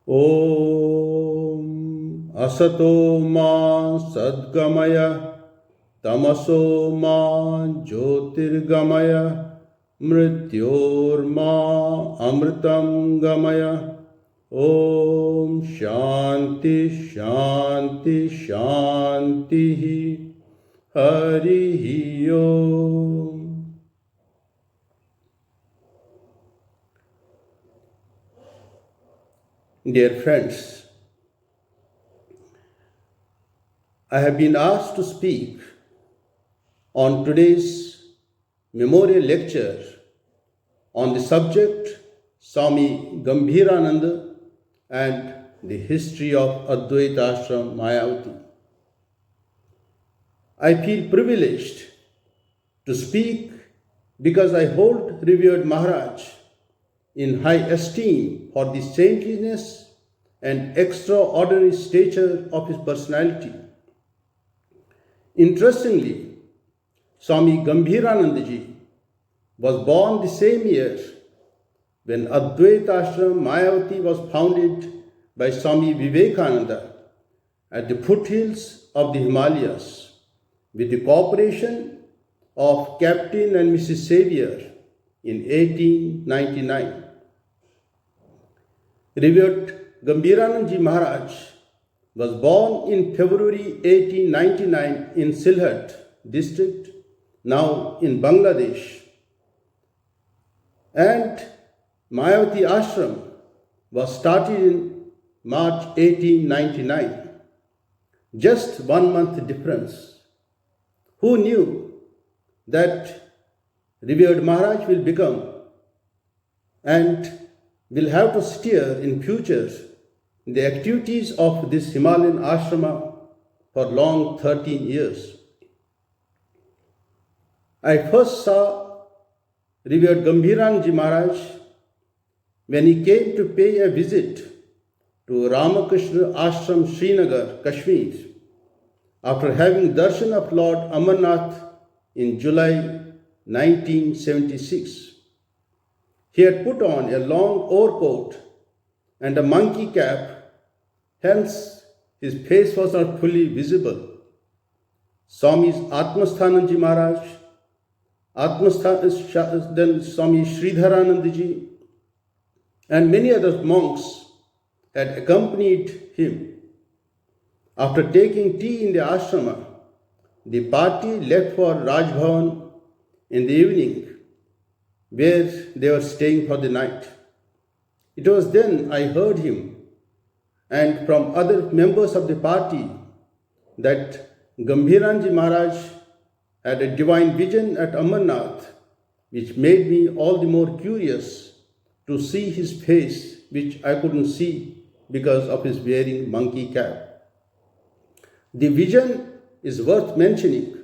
Om Asato Ma Sadgamaya Tamaso Ma Jyotirgamaya Mrityor Ma Amritam Gamaya. Om Shanti Shanti Shanti Hari Om. Dear friends, I have been asked to speak on today's memorial lecture on the subject Swami Gambhirananda and the history of Adwitta Ashrama Mayavati. I feel privileged to speak because I hold revered Maharaj in high esteem for the saintliness and extraordinary stature of his personality. Interestingly, Swami Gambhiranandaji was born the same year when Adwitta Ashrama Mayavati was founded by Swami Vivekananda at the foothills of the Himalayas with the cooperation of Captain and Mrs. Xavier in 1899. Revered Gambhiranandaji Maharaj was born in February 1899 in Sylhet district, now in Bangladesh, and Mayavati Ashram was started in March 1899. Just 1 month difference. Who knew that revered Maharaj will become and will have to steer in future the activities of this Himalayan ashrama for long 13 years. I first saw revered Gambhiranandaji Maharaj when he came to pay a visit to Ramakrishna Ashram, Srinagar, Kashmir, after having darshan of Lord Amarnath in July 1976. He had put on a long overcoat and a monkey cap, hence his face was not fully visible. Swami's Atmasthanandaji Maharaj, then Swami Sridharanandaji, and many other monks had accompanied him. After taking tea in the ashrama, the party left for Raj Bhavan in the evening, where they were staying for the night. It was then I heard him and from other members of the party that Gambhiranandaji Maharaj had a divine vision at Amarnath, which made me all the more curious to see his face, which I couldn't see because of his wearing monkey cap. The vision is worth mentioning.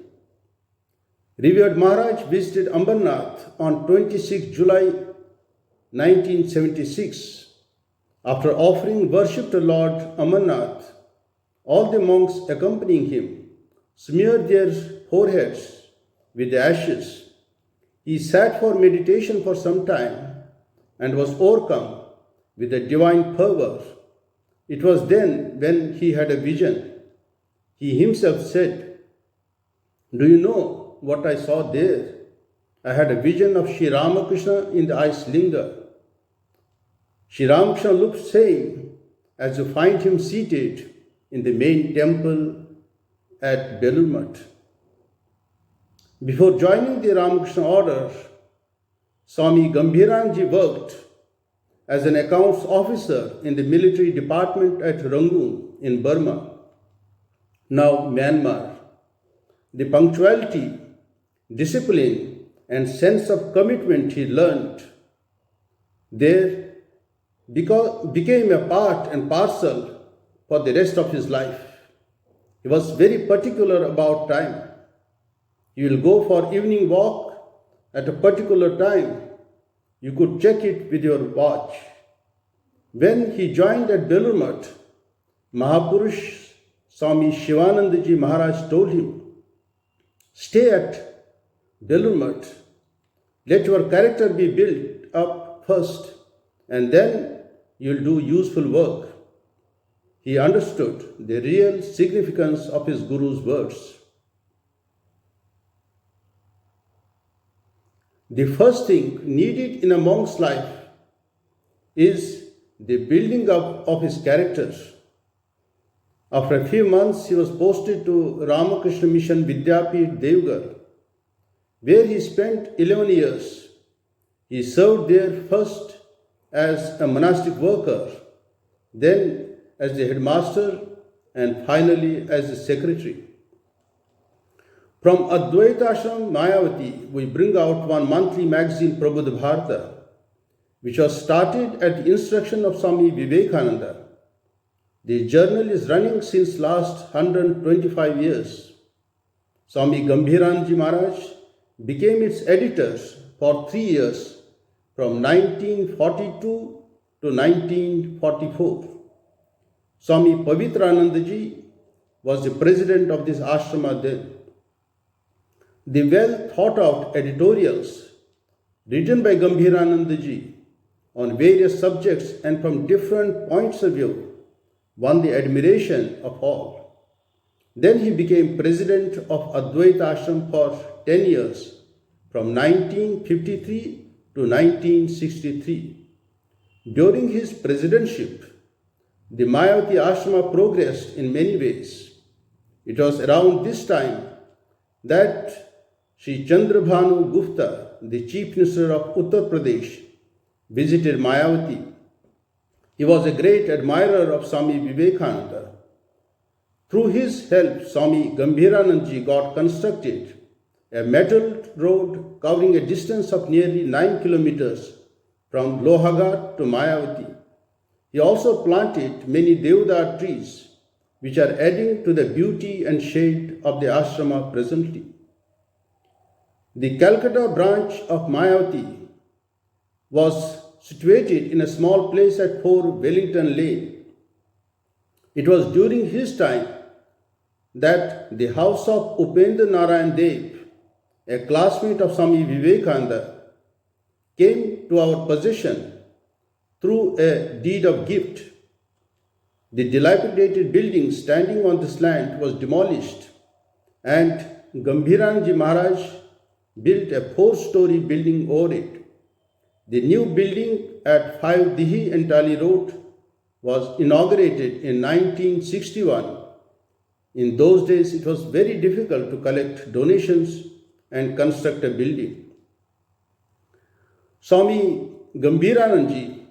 Revered Maharaj visited Amarnath on 26 July 1976. After offering worship to Lord Amarnath, all the monks accompanying him smeared their foreheads with the ashes. He sat for meditation for some time and was overcome with a divine fervor. It was then when he had a vision. He himself said, "Do you know what I saw there? I had a vision of Sri Ramakrishna in the ice linga. Sri Ramakrishna looked same as you find him seated in the main temple at Belur. Before joining the Ramakrishna order, Swami Gambhiranandaji worked as an accounts officer in the military department at Rangoon in Burma, now Myanmar. The punctuality, discipline, and sense of commitment he learnt there became a part and parcel for the rest of his life. He was very particular about time. He will go for evening walk at a particular time. You could check it with your watch. When he joined at Belur, Mahapurush Swami Shivanandaji Maharaj told him, "Stay at Belur, let your character be built up first, and then you'll do useful work. He understood the real significance of his Guru's words. The first thing needed in a monk's life is the building up of his character. After a few months, he was posted to Ramakrishna Mission Vidyapit, Devgar, where he spent 11 years. He served there first as a monastic worker, then as the headmaster, and finally as the secretary. From Adwitta Ashram, Mayavati, we bring out one monthly magazine, Prabodha Bharata, which was started at the instruction of Swami Vivekananda. The journal is running since last 125 years. Swami Gambhirananda Maharaj became its editor for 3 years, from 1942 to 1944. Swami Pavitranandaji was the president of this ashrama then. The well thought out editorials written by Gambhiranandaji on various subjects and from different points of view won the admiration of all. Then he became president of Adwaita Ashram for 10 years, from 1953 to 1963. During his presidentship, the Mayavati Ashrama progressed in many ways. It was around this time that Sri Chandrabhanu Gupta, the Chief Minister of Uttar Pradesh, visited Mayavati. He was a great admirer of Swami Vivekananda. Through his help, Swami Gambhiranandaji got constructed a metal road covering a distance of nearly 9 kilometers from Lohagat to Mayavati. He also planted many Deodar trees, which are adding to the beauty and shade of the ashrama presently. The Calcutta branch of Mayavati was situated in a small place at 4 Wellington Lane. It was during his time that the house of Upendra Narayan Dev, a classmate of Swami Vivekananda, came to our possession through a deed of gift. The dilapidated building standing on this land was demolished, and Gambhiranji Maharaj built a 4-story building over it. The new building at 5 Dihi and Tali Road was inaugurated in 1961. In those days, it was very difficult to collect donations and construct a building. Swami Gambhiranandaji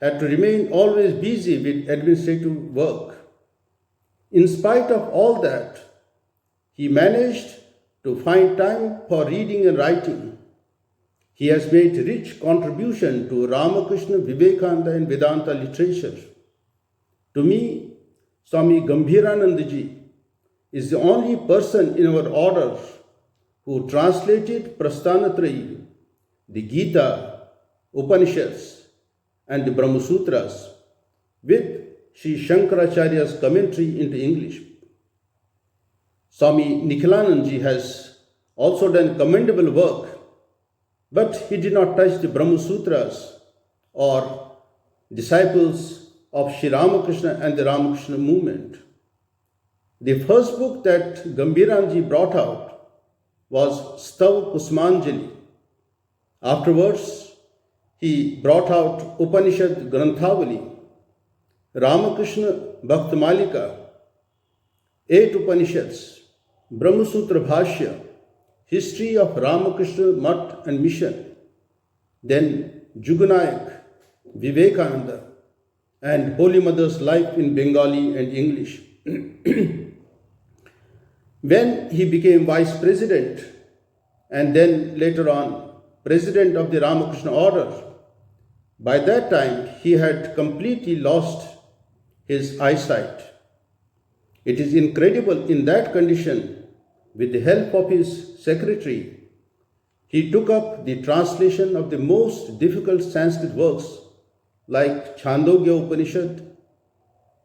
had to remain always busy with administrative work. In spite of all that, he managed to find time for reading and writing. He has made rich contribution to Ramakrishna, Vivekananda and Vedanta literature. To me, Swami Gambhiranandaji is the only person in our order who translated Prasthanatrayi, the Gita, Upanishads and the Brahma Sutras with Sri Shankaracharya's commentary into English. Swami Nikhilanandaji has also done commendable work, but he did not touch the Brahma Sutras or disciples of Sri Ramakrishna and the Ramakrishna movement. The first book that Gambhiranji brought out was Stav Kusmanjali. Afterwards, he brought out Upanishad Granthavali, Ramakrishna Bhaktamalika, 8 Upanishads, Brahma Sutra Bhashya, History of Ramakrishna Mutt and Mission, then Juganayak, Vivekananda, and Holy Mother's Life in Bengali and English. When he became Vice President and then later on President of the Ramakrishna Order, by that time he had completely lost his eyesight. It is incredible in that condition, with the help of his secretary, he took up the translation of the most difficult Sanskrit works like Chandogya Upanishad,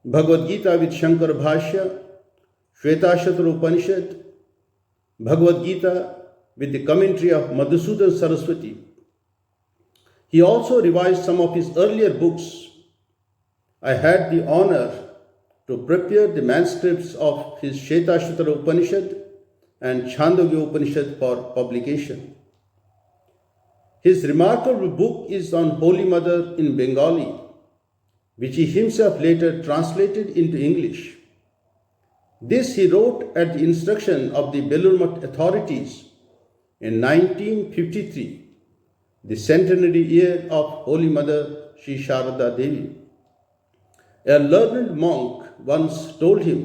Bhagavad Gita with Shankara Bhashya, Shvetashatra Upanishad, Bhagavad Gita with the commentary of Madhusudan Saraswati. He also revised some of his earlier books I had the honor to prepare the manuscripts of his Shvetashvatara Upanishad and Chandogya Upanishad for publication. His remarkable book is on Holy Mother in Bengali, which he himself later translated into English. This he wrote at the instruction of the Belur authorities in 1953, the centenary year of Holy Mother Sri Sharada Devi. A learned monk once told him,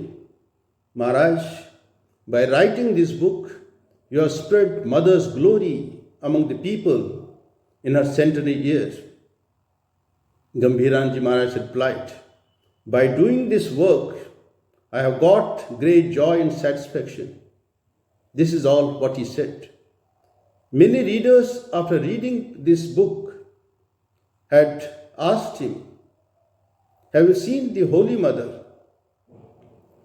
"Maharaj, by writing this book, you have spread Mother's glory among the people in her centenary year." Gambhirananda Maharaj replied, "By doing this work, I have got great joy and satisfaction." This is all what he said. Many readers, after reading this book, had asked him, "Have you seen the Holy Mother?"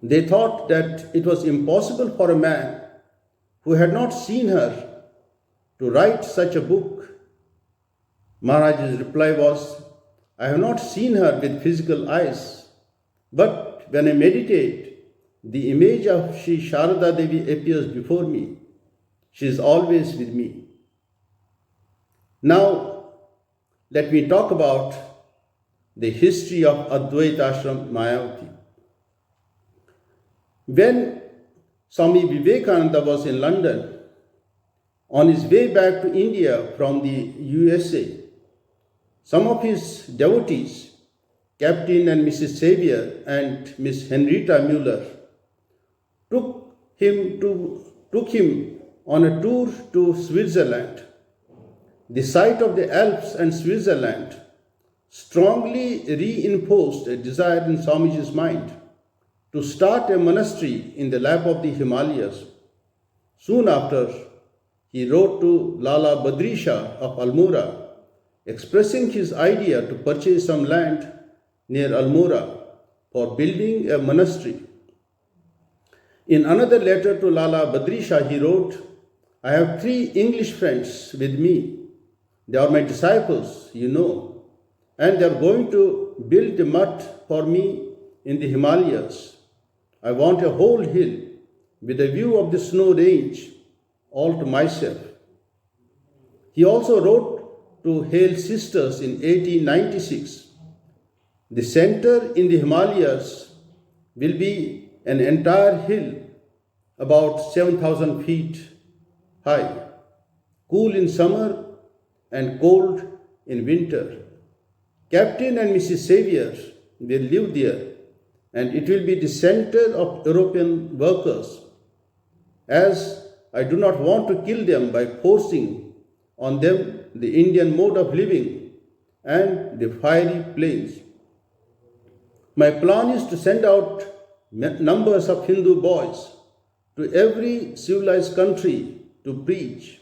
They thought that it was impossible for a man who had not seen her to write such a book. Maharaj's reply was, "I have not seen her with physical eyes, but when I meditate, the image of Sri Sharada Devi appears before me. She is always with me." Now, let me talk about the history of Adwitta Ashram Mayavati. When Swami Vivekananda was in London, on his way back to India from the USA, some of his devotees, Captain and Mrs. Xavier and Miss Henrietta Muller, took him on a tour to Switzerland. The sight of the Alps and Switzerland strongly reinforced a desire in Swamiji's mind to start a monastery in the lap of the Himalayas. Soon after, he wrote to Lala Badri Shah of Almora, expressing his idea to purchase some land near Almora for building a monastery. In another letter to Lala Badri Shah, he wrote, "I have 3 English friends with me. They are my disciples, and they are going to build a mutt for me in the Himalayas. I want a whole hill with a view of the snow range all to myself." He also wrote to Hale Sisters in 1896, "The center in the Himalayas will be an entire hill about 7,000 feet high, cool in summer and cold in winter. Captain and Mrs. Xavier will live there, and it will be the center of European workers, as I do not want to kill them by forcing on them the Indian mode of living and the fiery plains. My plan is to send out numbers of Hindu boys to every civilized country to preach,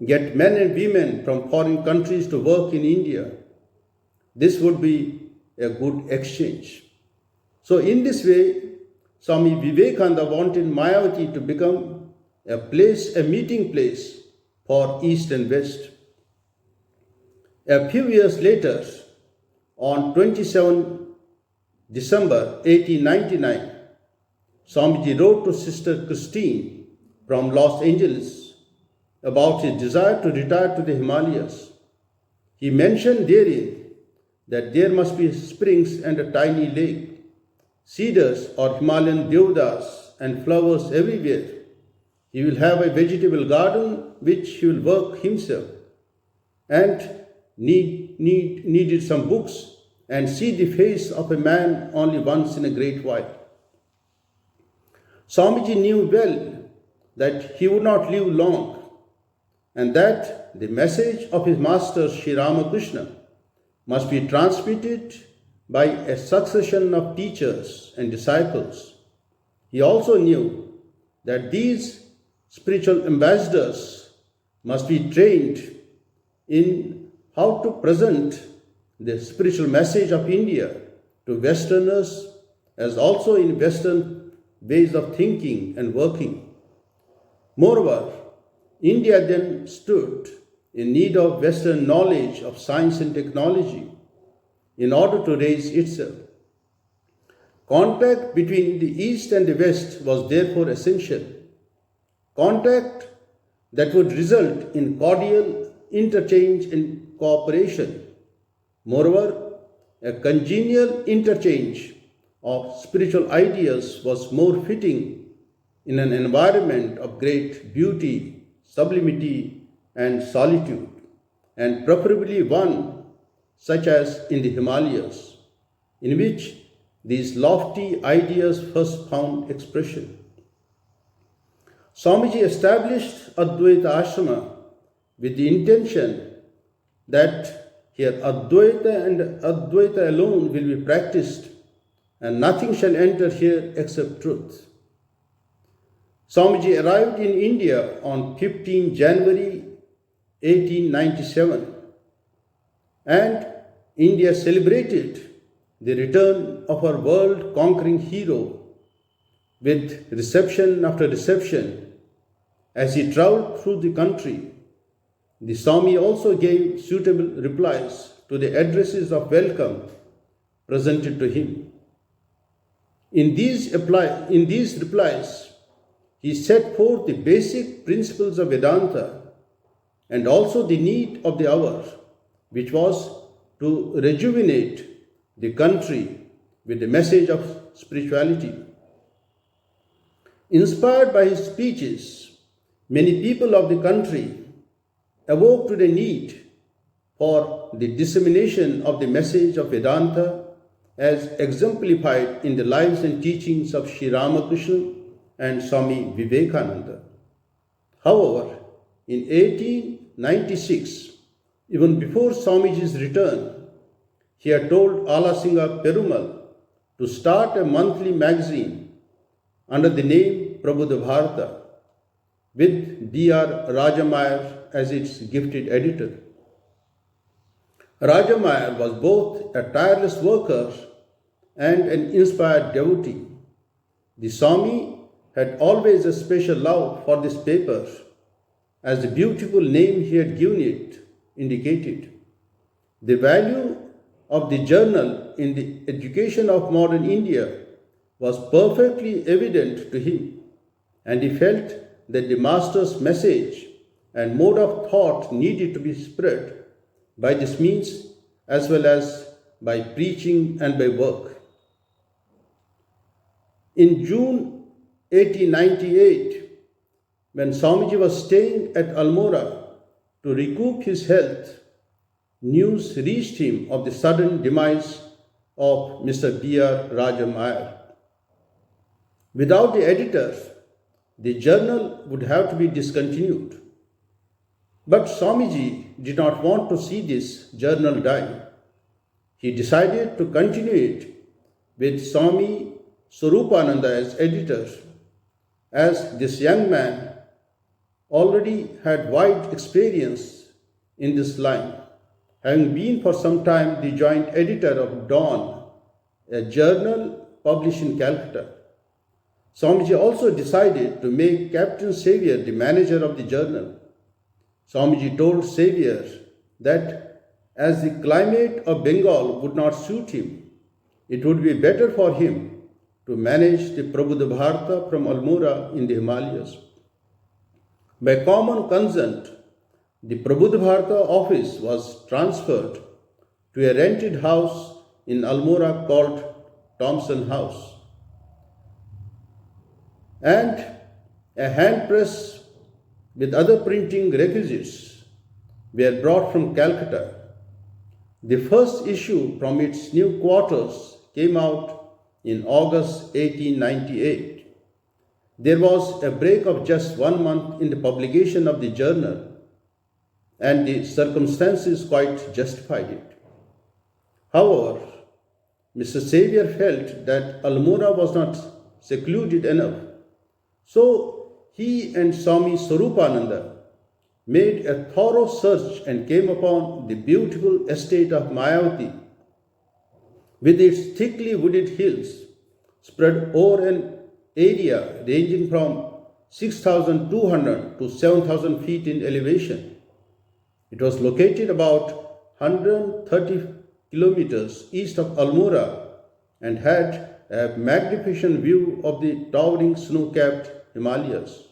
get men and women from foreign countries to work in India. This would be a good exchange." So in this way, Swami Vivekananda wanted Mayavati to become a meeting place for East and West. A few years later, on 27 December 1899, Swamiji wrote to Sister Christine from Los Angeles about his desire to retire to the Himalayas. He mentioned therein that there must be springs and a tiny lake, cedars or Himalayan deodas and flowers everywhere. He will have a vegetable garden which he will work himself, and needed some books and see the face of a man only once in a great while. Swamiji knew well that he would not live long, and that the message of his master Sri Ramakrishna must be transmitted by a succession of teachers and disciples. He also knew that these spiritual ambassadors must be trained in how to present the spiritual message of India to Westerners, as also in Western ways of thinking and working. Moreover, India then stood in need of Western knowledge of science and technology in order to raise itself. Contact between the East and the West was therefore essential. Contact that would result in cordial interchange and cooperation. Moreover, a congenial interchange of spiritual ideas was more fitting in an environment of great beauty, sublimity, and solitude, and preferably one such as in the Himalayas, in which these lofty ideas first found expression. Swamiji established Adwaita Ashrama with the intention that here Advaita and Advaita alone will be practiced, and nothing shall enter here except truth. Swamiji arrived in India on 15 January 1897, and India celebrated the return of our world-conquering hero with reception after reception. As he travelled through the country, the Swami also gave suitable replies to the addresses of welcome presented to him. In these replies, he set forth the basic principles of Vedanta and also the need of the hour, which was to rejuvenate the country with the message of spirituality. Inspired by his speeches, many people of the country awoke to the need for the dissemination of the message of Vedanta as exemplified in the lives and teachings of Sri Ramakrishna and Swami Vivekananda. However, in 1896, even before Swamiji's return, he had told Alasinga Perumal to start a monthly magazine under the name Prabhupada Bharata, with D.R. Rajamayar as its gifted editor. Rajamayar was both a tireless worker and an inspired devotee. The Swami had always a special love for this paper, as the beautiful name he had given it indicated. The value of the journal in the education of modern India was perfectly evident to him, and he felt that the Master's message and mode of thought needed to be spread by this means as well as by preaching and by work. In June 1898, when Swamiji was staying at Almora to recoup his health, news reached him of the sudden demise of Mr. B.R. Rajamayar. Without the editor, the journal would have to be discontinued. But Swamiji did not want to see this journal die. He decided to continue it with Swami Swarupananda as editor, as this young man already had wide experience in this line, having been for some time the joint editor of Dawn, a journal published in Calcutta. Swamiji also decided to make Captain Xavier the manager of the journal. Swamiji told Xavier that as the climate of Bengal would not suit him, it would be better for him to manage the Prabhupada Bharata from Almora in the Himalayas. By common consent, the Prabhupada Bharata office was transferred to a rented house in Almora called Thompson House, and a hand press with other printing requisites were brought from Calcutta. The first issue from its new quarters came out in August 1898. There was a break of just 1 month in the publication of the journal, and the circumstances quite justified it. However, Mr. Xavier felt that Almora was not secluded enough, so he and Swami Swarupananda made a thorough search and came upon the beautiful estate of Mayavati with its thickly wooded hills spread over an area ranging from 6,200 to 7,000 feet in elevation. It was located about 130 kilometers east of Almora and had a magnificent view of the towering snow-capped Himalayas.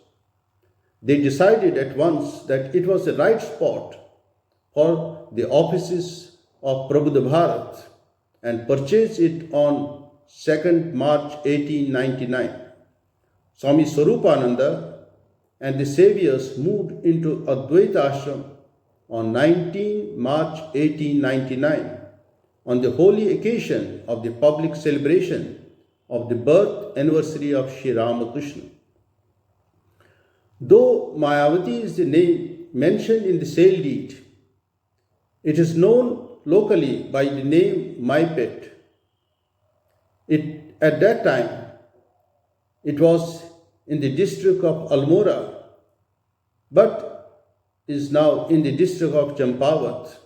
They decided at once that it was the right spot for the offices of Prabhupada Bharat and purchased it on 2nd March 1899. Swami Swarupananda and the saviors moved into Adwitta Ashram on 19 March 1899 on the holy occasion of the public celebration of the birth anniversary of Sri Ramakrishna. Though Mayavati is the name mentioned in the sale deed, it is known locally by the name My Pet. At that time, it was in the district of Almora, but is now in the district of Champavat.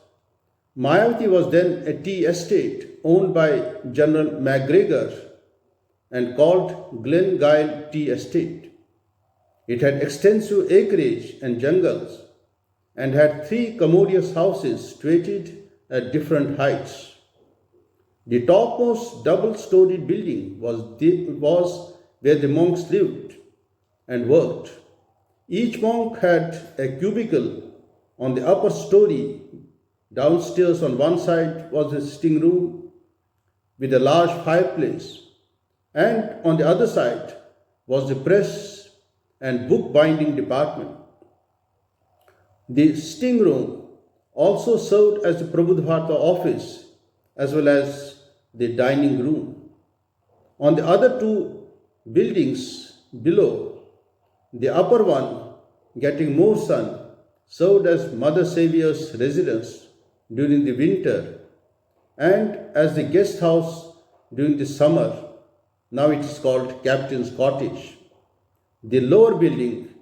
Mayavati was then a tea estate owned by General MacGregor and called Glengyle Tea Estate. It had extensive acreage and jungles and had 3 commodious houses situated at different heights. The topmost double-storied building was where the monks lived and worked. Each monk had a cubicle on the upper story. Downstairs on one side was a sitting room with a large fireplace, and on the other side was the press and book-binding department. The sitting room also served as the Prabhupada office as well as the dining room. On the other 2 buildings below, the upper one, getting more sun, served as Mother Saviour's residence during the winter and as the guest house during the summer. Now it is called Captain's Cottage. The lower building,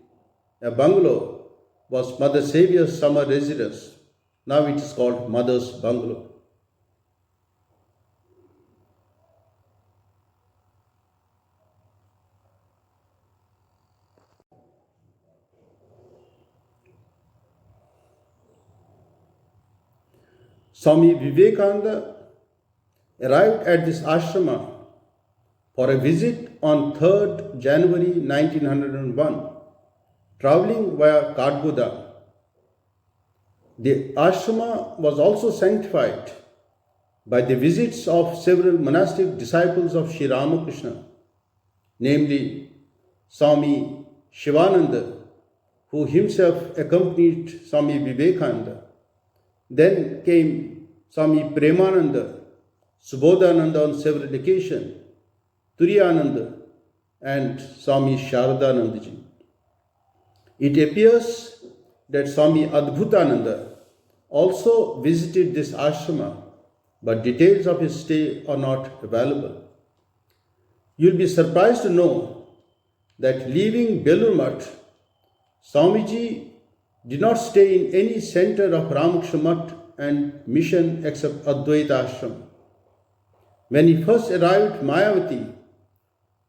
a bungalow, was Mother Saviour's summer residence. Now it is called Mother's Bungalow. Swami Vivekananda arrived at this ashrama for a visit on 3rd January 1901, travelling via Katgoda. The ashrama was also sanctified by the visits of several monastic disciples of Sri Ramakrishna, namely Swami Shivananda, who himself accompanied Swami Vivekananda. Then came Swami Premananda, Subodhananda on several occasions, Turiyananda, and Swami Sharadanandaji. It appears that Swami Adbhutananda also visited this ashrama, but details of his stay are not available. You will be surprised to know that leaving Belur Mutt, Swamiji did not stay in any center of Ramakrishna Mutt and mission except Adwaita Ashram. When he first arrived at Mayavati,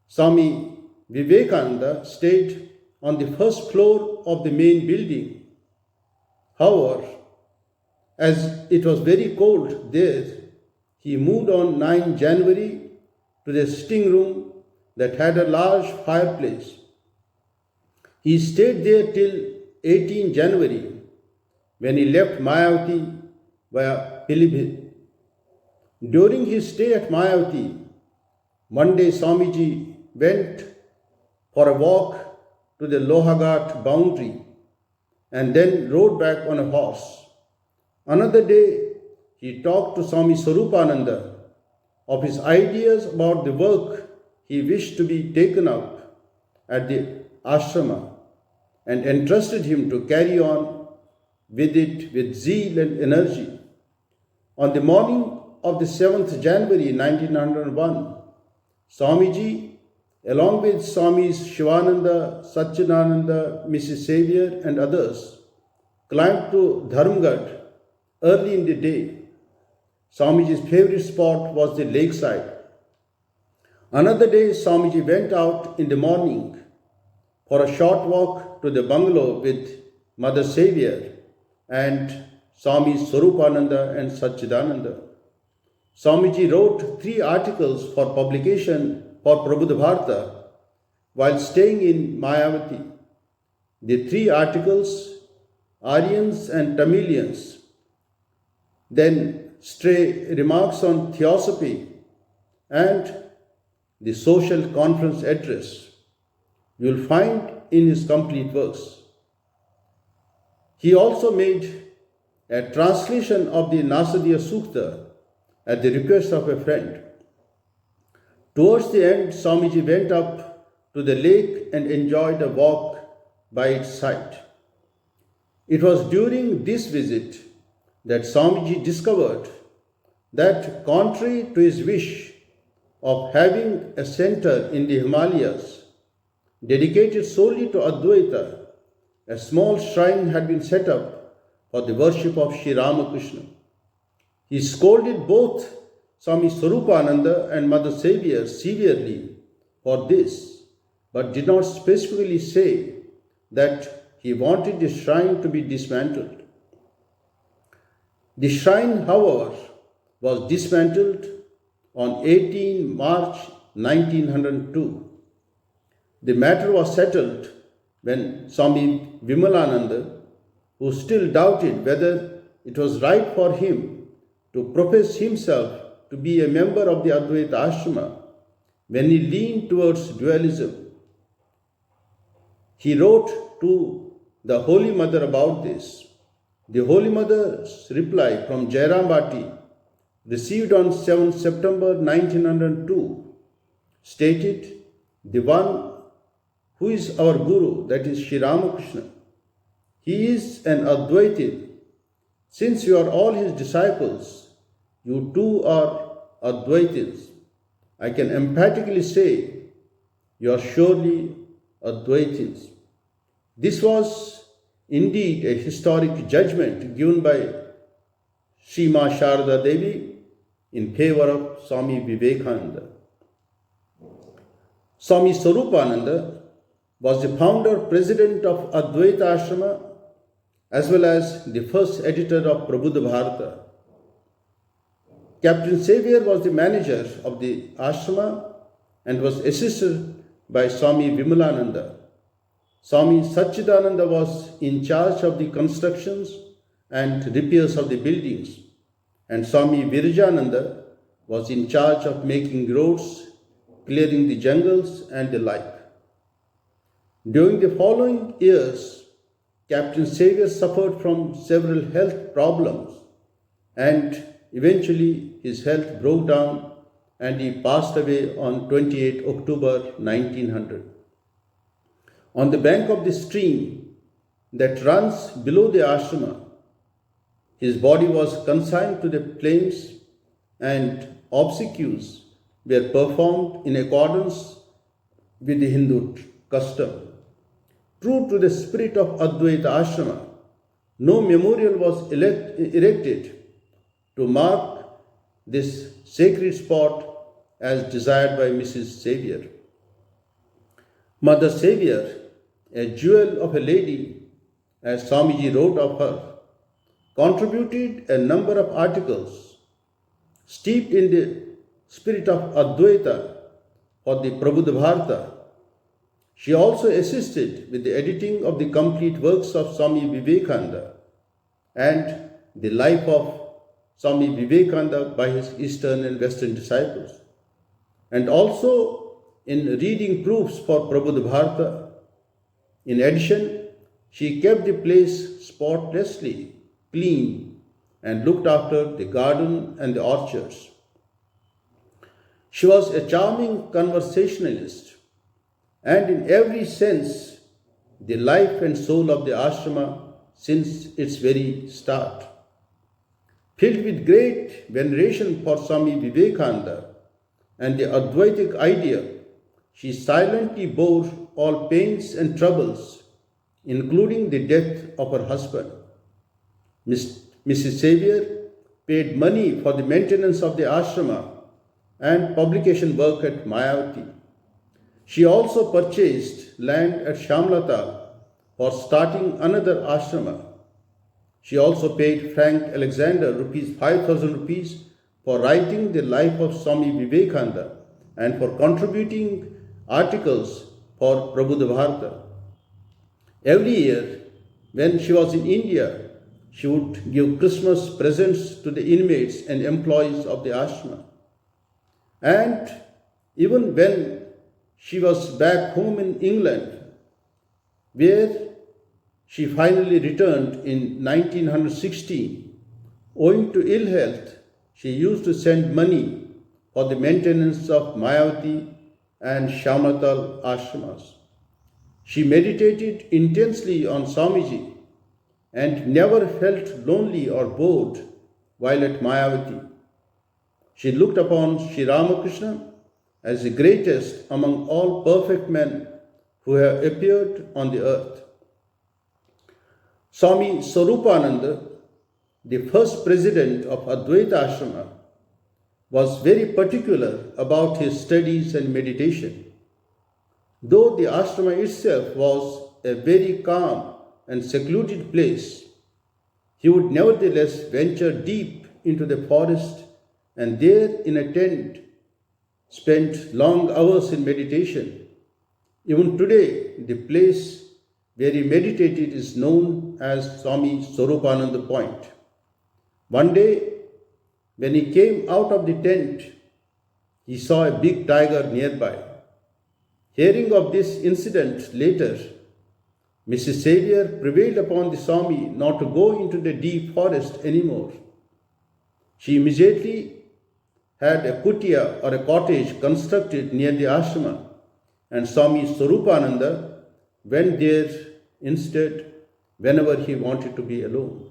Swami Vivekananda stayed on the first floor of the main building. However, as it was very cold there, he moved on 9 January to the sitting room that had a large fireplace. He stayed there till 18 January, when he left Mayavati via Pilibhit. During his stay at Mayavati, one day Swamiji went for a walk to the Lohaghat boundary and then rode back on a horse. Another day, he talked to Swami Swarupananda of his ideas about the work he wished to be taken up at the ashrama, and entrusted him to carry on with it with zeal and energy. On the morning of the 7th January 1901, Swamiji, along with Swamis Shivananda, Satchidananda, Mrs. Xavier and others, climbed to Dharmgad early in the day. Swamiji's favorite spot was the lakeside. Another day, Swamiji went out in the morning for a short walk to the bungalow with Mother Saviour and Swami Swarupananda and Satchidananda. Swamiji wrote 3 articles for publication for Prabhupada Bharata while staying in Mayavati. The 3 articles, Aryans and Tamilians, then stray remarks on theosophy, and the social conference address, you will find in his complete works. He also made a translation of the Nasadiya Sukta at the request of a friend. Towards the end, Swamiji went up to the lake and enjoyed a walk by its side. It was during this visit that Swamiji discovered that, contrary to his wish of having a center in the Himalayas dedicated solely to Adwaita, a small shrine had been set up for the worship of Sri Ramakrishna. He scolded both Swami Swarupananda and Mother Saviour severely for this, but did not specifically say that he wanted the shrine to be dismantled. The shrine, however, was dismantled on 18 March 1902. The matter was settled when Swami Vimalananda, who still doubted whether it was right for him to profess himself to be a member of the Adwaita Ashrama, when he leaned towards dualism, he wrote to the Holy Mother about this. The Holy Mother's reply from Jairambati, received on 7 September 1902, stated, "The one who is our Guru, that is Sri Ramakrishna, he is an Advaitin. Since you are all his disciples, you too are Advaitins. I can emphatically say you are surely Advaitins." This was indeed a historic judgment given by Srima Sharada Devi in favor of Swami Vivekananda. Swami Swarupananda was the founder president of Adwaita Ashrama as well as the first editor of Prabhupada Bharata. Captain Xavier was the manager of the ashrama and was assisted by Swami Vimalananda. Swami Satchidananda was in charge of the constructions and repairs of the buildings, and Swami Virajananda was in charge of making roads, clearing the jungles and the like. During the following years, Captain Xavier suffered from several health problems, and eventually his health broke down and he passed away on 28 October 1900. On the bank of the stream that runs below the ashrama, his body was consigned to the flames and obsequies were performed in accordance with the Hindu custom. True to the spirit of Advaita Ashrama, no memorial was erected to mark this sacred spot as desired by Mrs. Xavier. Mother Saviour, a jewel of a lady, as Swamiji wrote of her, contributed a number of articles steeped in the spirit of Advaita for the Prabhupada Bharata. She also assisted with the editing of the complete works of Swami Vivekananda and the life of Swami Vivekananda by his Eastern and Western disciples, and also in reading proofs for Prabhupada Bharata. In addition, she kept the place spotlessly clean and looked after the garden and the orchards. She was a charming conversationalist and in every sense the life and soul of the ashrama since its very start. Filled with great veneration for Swami Vivekananda and the Advaitic idea, she silently bore all pains and troubles, including the death of her husband. Mrs. Xavier paid money for the maintenance of the ashrama and publication work at Mayavati. She also purchased land at Shamlata for starting another ashrama. She also paid Frank Alexander 5,000 rupees for writing the life of Swami Vivekananda and for contributing articles for Prabhupada Bharata. Every year, when she was in India, she would give Christmas presents to the inmates and employees of the ashrama. And even when she was back home in England, where she finally returned in 1916, owing to ill health, she used to send money for the maintenance of Mayavati and Shamatal ashramas. She meditated intensely on Swamiji and never felt lonely or bored while at Mayavati. She looked upon Sri Ramakrishna as the greatest among all perfect men who have appeared on the earth. Swami Swarupananda, the first president of Adwitta Ashrama, was very particular about his studies and meditation. Though the ashrama itself was a very calm and secluded place, he would nevertheless venture deep into the forest and there in a tent spent long hours in meditation. Even today, the place where he meditated is known as Swami Swarupananda Point. One day, when he came out of the tent, he saw a big tiger nearby. Hearing of this incident later, Mrs. Xavier prevailed upon the Swami not to go into the deep forest anymore. She immediately had a kutia or a cottage constructed near the ashrama, and Swami Swarupananda went there instead whenever he wanted to be alone.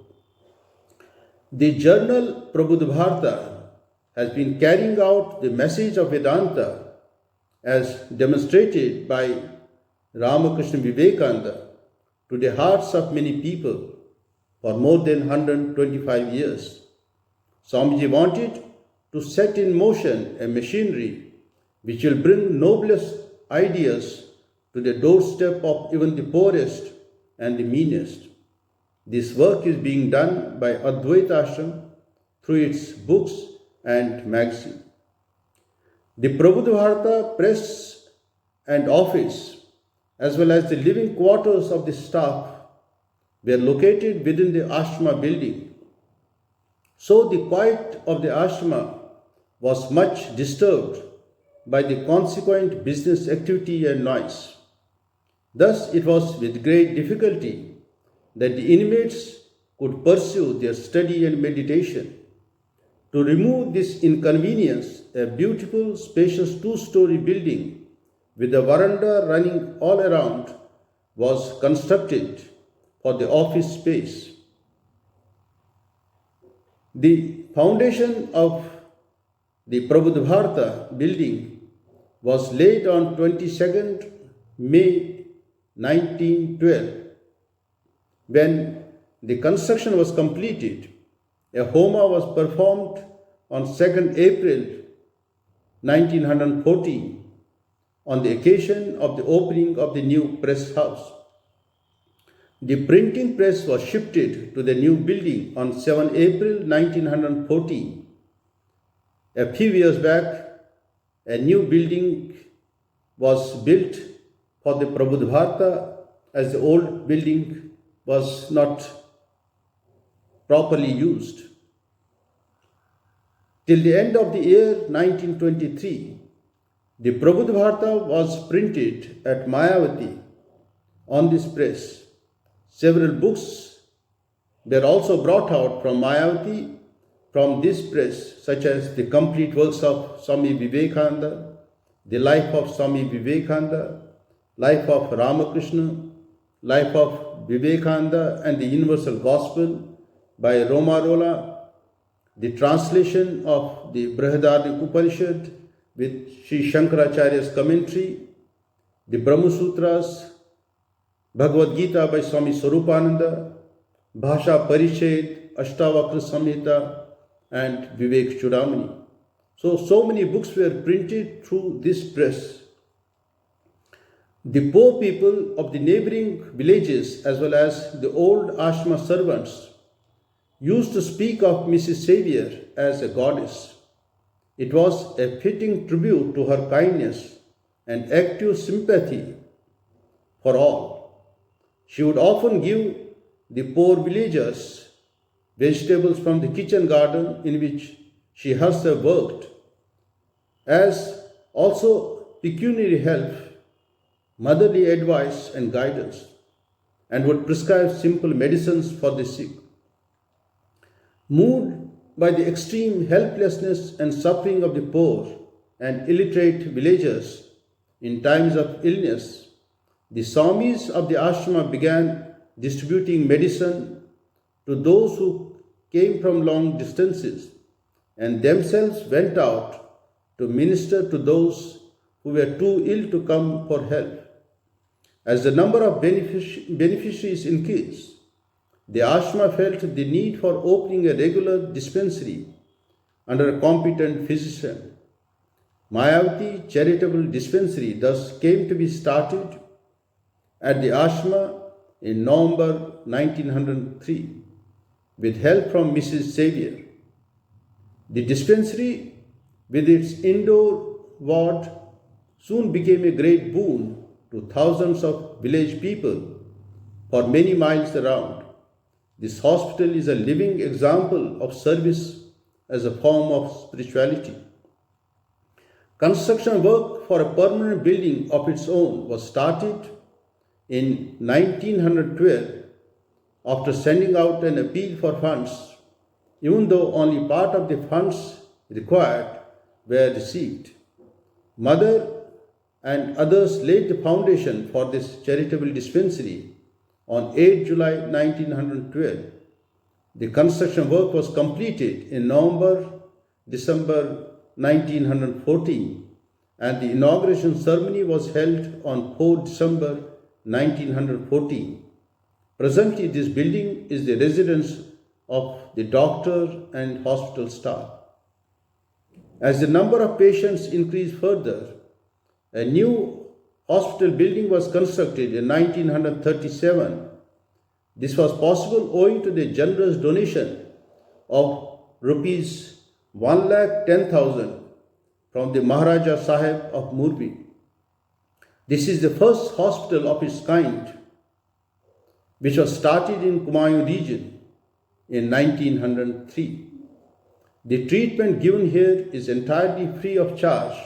The journal Prabhupada Bharata has been carrying out the message of Vedanta as demonstrated by Ramakrishna Vivekananda to the hearts of many people for more than 125 years. Swamiji wanted to set in motion a machinery which will bring noblest ideas to the doorstep of even the poorest and the meanest. This work is being done by Adwitta Ashram through its books and magazine. The Prabhupada Bharata press and office, as well as the living quarters of the staff, were located within the ashrama building. So the quiet of the ashrama was much disturbed by the consequent business activity and noise. Thus, it was with great difficulty that the inmates could pursue their study and meditation. To remove this inconvenience, a beautiful, spacious two-story building with a veranda running all around was constructed for the office space. The foundation of the Prabhupada Bharata building was laid on 22nd May 1912. When the construction was completed, a homa was performed on 2nd April 1914 on the occasion of the opening of the new press house. The printing press was shifted to the new building on 7 April 1914. A few years back, a new building was built for the Prabhupada Bharata as the old building was not properly used. Till the end of the year 1923, the Prabhupada Bharata was printed at Mayavati on this press. Several books were also brought out from Mayavati from this press, such as the complete works of Swami Vivekananda, the life of Swami Vivekananda, life of Ramakrishna, life of Vivekananda and the Universal Gospel by Romarola, the translation of the Brihadaranyaka Upanishad with Sri Shankaracharya's commentary, the Brahma Sutras, Bhagavad Gita by Swami Swarupananda, Bhasha Pariched, Ashtavakra Samhita, and Vivek Chudamani. So many books were printed through this press. The poor people of the neighboring villages as well as the old ashrama servants used to speak of Mrs. Xavier as a goddess. It was a fitting tribute to her kindness and active sympathy for all. She would often give the poor villagers vegetables from the kitchen garden in which she herself worked, as also pecuniary help, motherly advice and guidance, and would prescribe simple medicines for the sick. Moved by the extreme helplessness and suffering of the poor and illiterate villagers in times of illness, the Swamis of the Ashrama began distributing medicine to those who came from long distances and themselves went out to minister to those who were too ill to come for help. As the number of beneficiaries increased, the Ashrama felt the need for opening a regular dispensary under a competent physician. Mayavati Charitable Dispensary thus came to be started at the Ashrama in November 1903 with help from Mrs. Xavier. The dispensary, with its indoor ward, soon became a great boon to thousands of village people for many miles around. This hospital is a living example of service as a form of spirituality. Construction work for a permanent building of its own was started in 1912 after sending out an appeal for funds, even though only part of the funds required were received. Mother and others laid the foundation for this charitable dispensary on 8 July 1912. The construction work was completed in December 1914, and the inauguration ceremony was held on 4 December 1914. Presently, this building is the residence of the doctor and hospital staff. As the number of patients increased further, a new hospital building was constructed in 1937. This was possible owing to the generous donation of rupees 1,10,000 from the Maharaja Sahib of Murbi. This is the first hospital of its kind which was started in Kumaon region in 1903. The treatment given here is entirely free of charge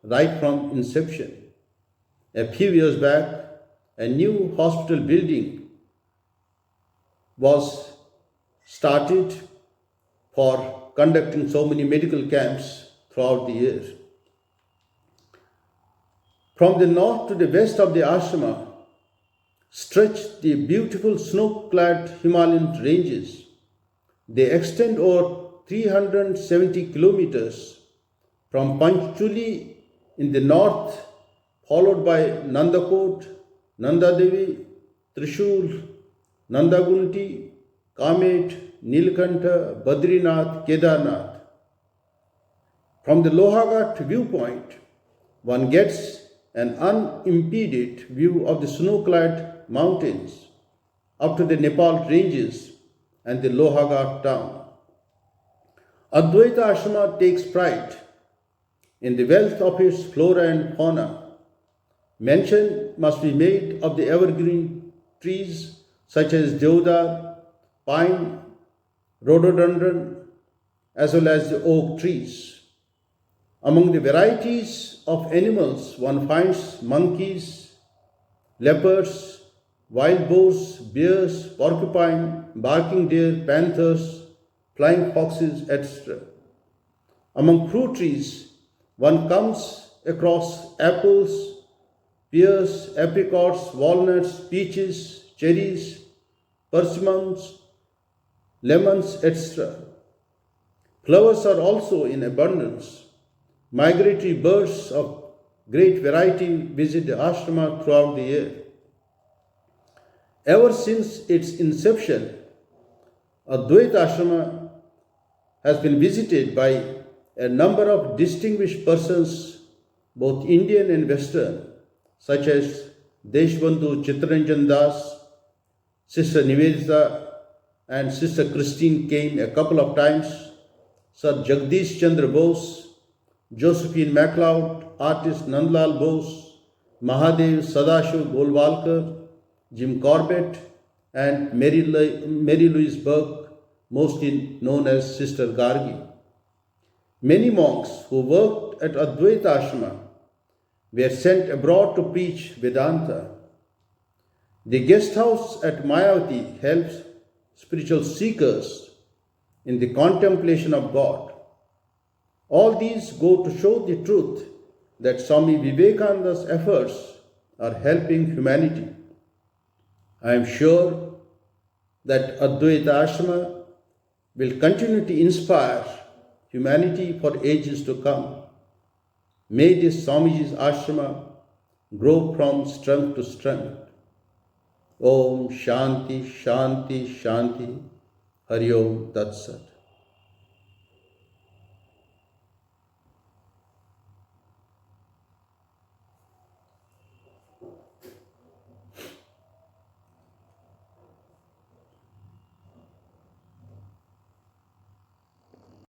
right from inception. A few years back, a new hospital building was started for conducting so many medical camps throughout the year. From the north to the west of the ashrama stretch the beautiful snow-clad Himalayan ranges. They extend over 370 kilometers from Panchchuli in the north, followed by Nandakot, Nandadevi, Trishul, Nandagunti, Kamet, Nilkantha, Badrinath, Kedarnath. From the Lohaghat viewpoint, one gets an unimpeded view of the snow-clad mountains up to the Nepal ranges and the Lohaghat town. Adwitta Ashrama takes pride in the wealth of its flora and fauna. Mention must be made of the evergreen trees such as deodar, pine, rhododendron, as well as the oak trees. Among the varieties of animals, one finds monkeys, leopards, wild boars, bears, porcupine, barking deer, panthers, flying foxes, etc. Among fruit trees, one comes across apples, pears, apricots, walnuts, peaches, cherries, persimmons, lemons, etc. Flowers are also in abundance. Migratory birds of great variety visit the ashrama throughout the year. Ever since its inception, Adwaita Ashrama has been visited by a number of distinguished persons, both Indian and Western, such as Deshbandhu Chittaranjan Das, Sister Nivedita, and Sister Christine came a couple of times, Sir Jagdish Chandra Bose, Josephine MacLeod, artist Nandlal Bose, Mahadev Sadashiv Golwalkar, Jim Corbett, and Mary Louise Burke, mostly known as Sister Gargi. Many monks who worked at Adwitta Ashrama were sent abroad to preach Vedanta. The guest house at Mayavati helps spiritual seekers in the contemplation of God. All these go to show the truth that Swami Vivekananda's efforts are helping humanity. I am sure that Adwaita Ashrama will continue to inspire humanity for ages to come. May this Swamiji's Ashrama grow from strength to strength. Om Shanti Shanti Shanti Hari Om Tat Sat.